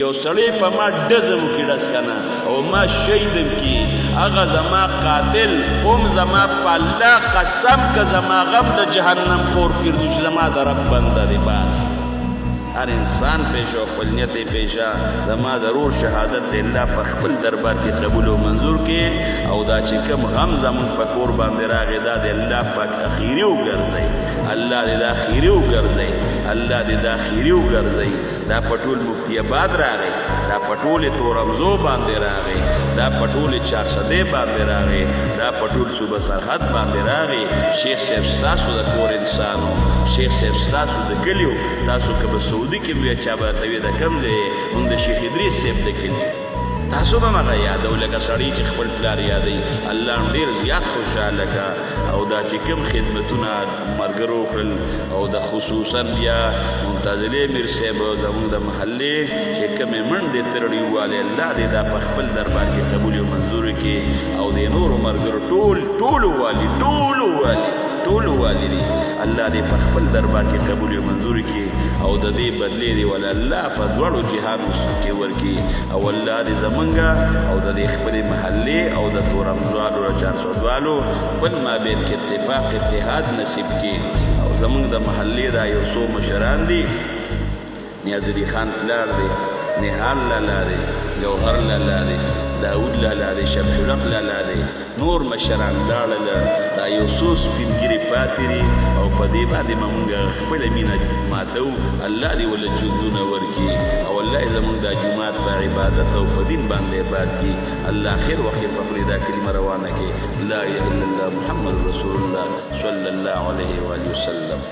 یو سړی په ما ډزم کې ډز کنه او ما شهیدم کې هغه زما قاتل هم زما په الله قسم که زما غم د جهنم خور کړي چې زما د رب بنده دی بس هر انسان پیش او خپل نیت پیش زما ضرور شهادت دی الله په خپل دربار کې قبول او منظور کې او دا چې کوم غم زمون په کور باندې راغی دا دی الله پاک اخیری وګرځي الله دې دا اخیری وګرځي الله دې دا اخیری وګرځي دا پټول مفتی آباد راغی دا پټول تورمزو باندې راغی دا پټول چارسده باندې راغی دا پټول صوبه سرحد باندې راغی شیخ صاحب تاسو د کور انسانو شیخ صاحب تاسو د کلیو تاسو که په سعودي کې بیا چا به ته د کم دی مونږ د شیخ ادریس صاحب د کلي تاسو به مغه یادو لکه سړی چې خپل پلار یادوي الله هم ډېر زیات خوشحاله کا او دا چې کوم خدمتونه ملګرو وکړل او د خصوصا بیا ممتاز علي میر صاحب زموږ د محلې چې کومې منډې ترړي والې الله دې دا په خپل دربار کې قبول او منظور کړي او د نورو ملګرو ټول والي دي الله دې په خپل دربار کې قبول او منظور کړي او د دې بدلې دی ول الله په دواړو جهانو کې ورکړي او الله دې زمونږه او د دې خپلې محلې او د تورمزوالو او چارسدوالو بل مابین کې اتحاد نصیب کړي او زمونږ د محلې دا یو څو مشران دي نیاز علي خان پلار دی نهال لالا دی جوهر لالا دی داود لالا دی شبشلق لالا دی نور مشران لاړل دا یو څو سپین ږیرې پاتې دي او په دې باندې مونږ خپله مینه ماتو الله دې ولې ژوندونه ورکړي او الله زمونږ دا جومات په عبادت او په دین باندې آباد کړي الله خیر وخت په خپل دا کلمه روانه کړي لا اله الا الله محمد رسول الله صلی الله علیه و آله وسلم